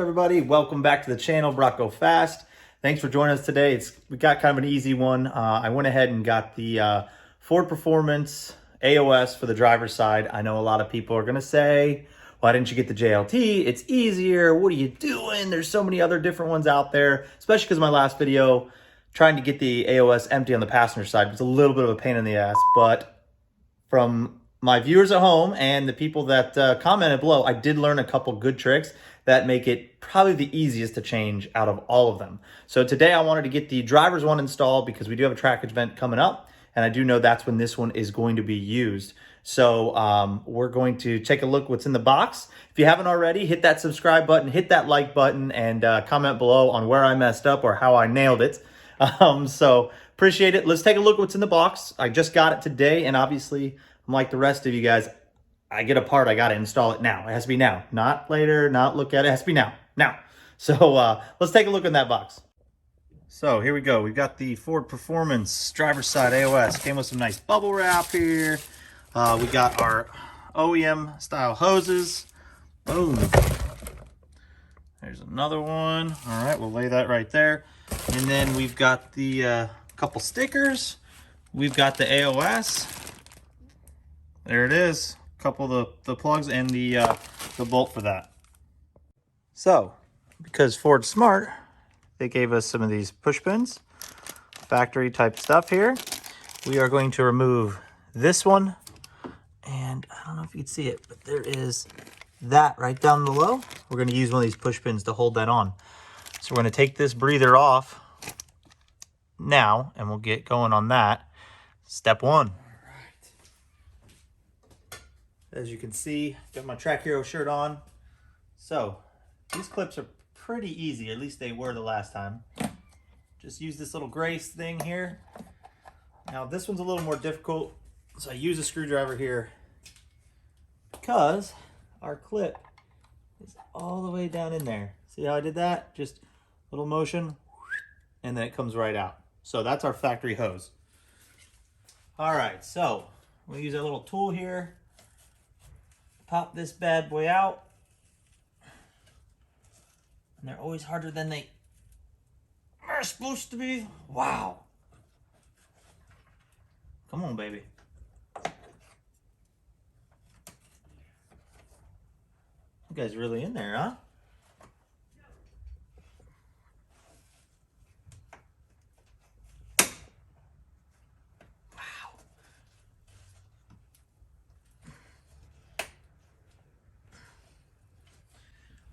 everybody? Welcome back to the channel, Brocco Fast. Thanks for joining us today. We got kind of an easy one. I went ahead and got the Ford Performance AOS for the driver's side. I know a lot of people are going to say, why didn't you get the JLT? It's easier. What are you doing? There's so many other different ones out there, especially because my last video, trying to get the AOS empty on the passenger side was a little bit of a pain in the ass. But from my viewers at home and the people that commented below, I did learn a couple good tricks that make it probably the easiest to change out of all of them. So today I wanted to get the driver's one installed because we do have a trackage event coming up, and I do know that's when this one is going to be used. So we're going to take a look what's in the box. If you haven't already, hit that subscribe button, hit that like button, and comment below on where I messed up or how I nailed it. So appreciate it. Let's take a look what's in the box. I just got it today, and obviously I'm like the rest of you guys. I get a part, I got to install it now. It has to be now, not later, not look at it. It has to be now. So let's take a look in that box. So here we go. We've got the Ford Performance driver's side AOS. Came with some nice bubble wrap here. We got our OEM style hoses. Boom. There's another one. All right, we'll lay that right there. And then we've got the couple stickers. We've got the AOS. There it is. Couple of the plugs and the bolt for that. So, because Ford's smart, they gave us some of these push pins, factory type stuff here. We are going to remove this one, and I don't know if you can see it, but there is that right down below. We're going to use one of these push pins to hold that on. So we're going to take this breather off now, and we'll get going on that. Step one. As you can see, got my Track Hero shirt on. So these clips are pretty easy, at least they were the last time. Just use this little grace thing here. Now this one's a little more difficult, so I use a screwdriver here because our clip is all the way down in there. See how I did that? Just a little motion, and then it comes right out. So that's our factory hose. All right, so we'll use our little tool here. Pop this bad boy out. And they're always harder than they are supposed to be. Wow. Come on, baby. You guys really in there, huh?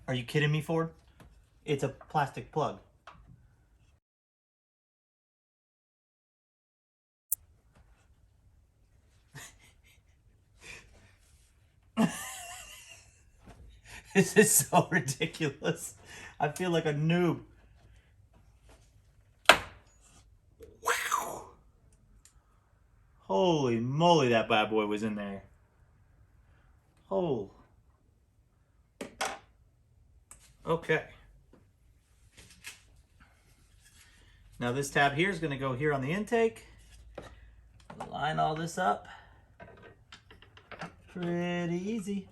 Are you kidding me, Ford? It's a plastic plug. This is so ridiculous. I feel like a noob. Wow. Holy moly, that bad boy was in there. Oh. Okay. Now this tab here is going to go here on the intake. Line all this up. Pretty easy.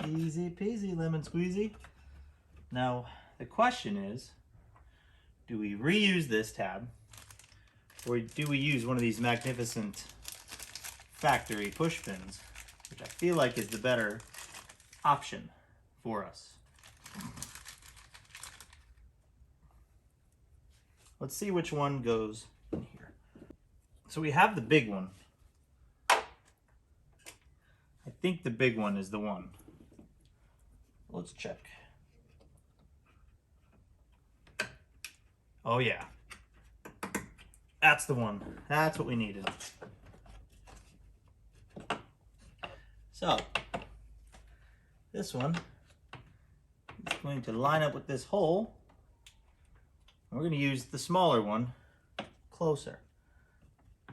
Easy peasy, lemon squeezy. Now the question is, do we reuse this tab, or do we use one of these magnificent factory push pins, which I feel like is the better option for us? Let's see which one goes in here. So we have the big one. I think the big one is the one. Let's check. Oh yeah. That's the one. That's what we needed. So, this one is going to line up with this hole. We're going to use the smaller one closer. I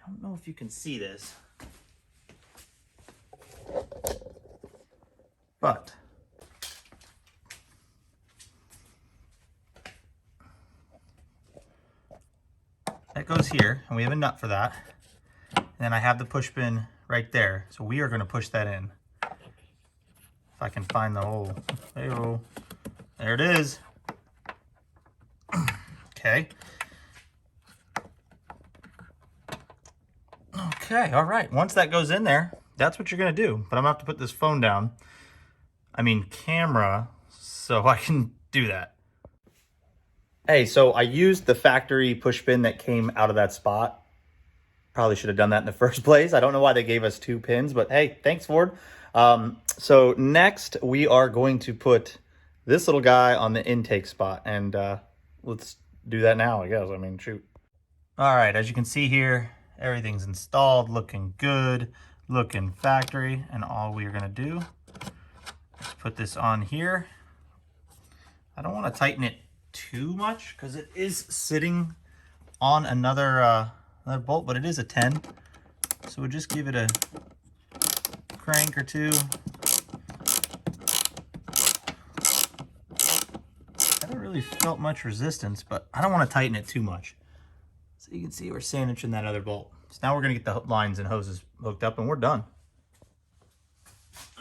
don't know if you can see this, but that goes here, and we have a nut for that. And then I have the push pin right there, so we are going to push that in. If I can find the hole. Hey-oh. There it is. Okay. Okay, all right. Once that goes in there, that's what you're gonna do. But I'm gonna have to put this phone down. I mean camera, so I can do that. Hey, so I used the factory push pin that came out of that spot. Probably should have done that in the first place. I don't know why they gave us 2 pins, but hey, thanks Ford. So next we are going to put this little guy on the intake spot, and let's do that now, I guess. I mean, shoot. All right, as you can see here, everything's installed, looking good, looking factory, and all we are gonna do is put this on here. I don't want to tighten it too much because it is sitting on another bolt, but it is a 10, so we'll just give it a crank or two. I haven't really felt much resistance, but I don't want to tighten it too much. So you can see we're sandwiching that other bolt. So now we're going to get the lines and hoses hooked up and we're done.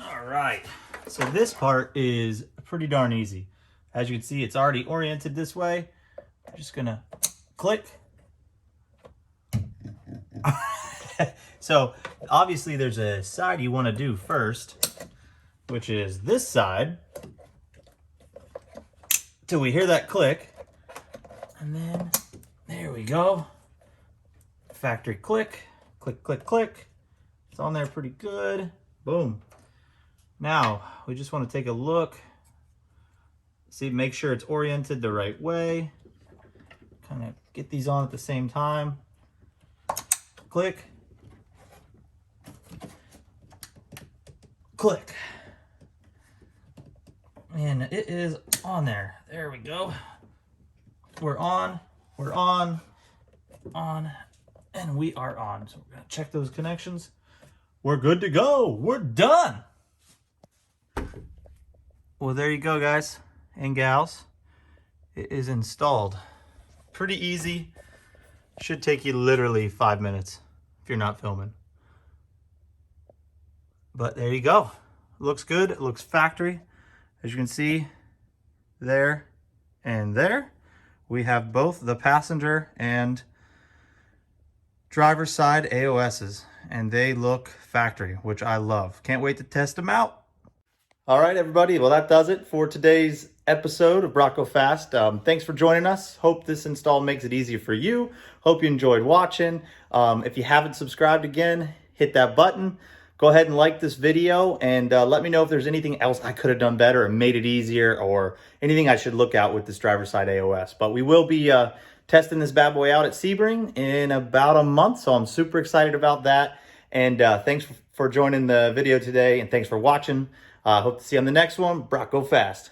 All right, so this part is pretty darn easy. As you can see, it's already oriented this way. I'm just gonna click. So obviously there's a side you want to do first, which is this side, till we hear that click. And then there we go. Factory click, click, click, click. It's on there pretty good. Boom. Now we just want to take a look. See, make sure it's oriented the right way. Kind of get these on at the same time. Click. Click. And it is on there. There we go. We're on, and we are on. So we're gonna check those connections. We're good to go. We're done. Well, there you go, guys and gals. It is installed. Pretty easy. Should take you literally 5 minutes if you're not filming. But there you go. Looks good. It looks factory. As you can see, there and there, we have both the passenger and driver's side AOSs, and they look factory, which I love. Can't wait to test them out. All right, everybody. Well, that does it for today's episode of Brocco Fast. Thanks for joining us. Hope this install makes it easier for you. Hope you enjoyed watching. If you haven't subscribed again, hit that button. Go ahead and like this video, and let me know if there's anything else I could have done better and made it easier, or anything I should look out with this driver's side AOS. But we will be testing this bad boy out at Sebring in about a month, so I'm super excited about that. And thanks for joining the video today, and thanks for watching. Hope to see you on the next one. Brocco Fast.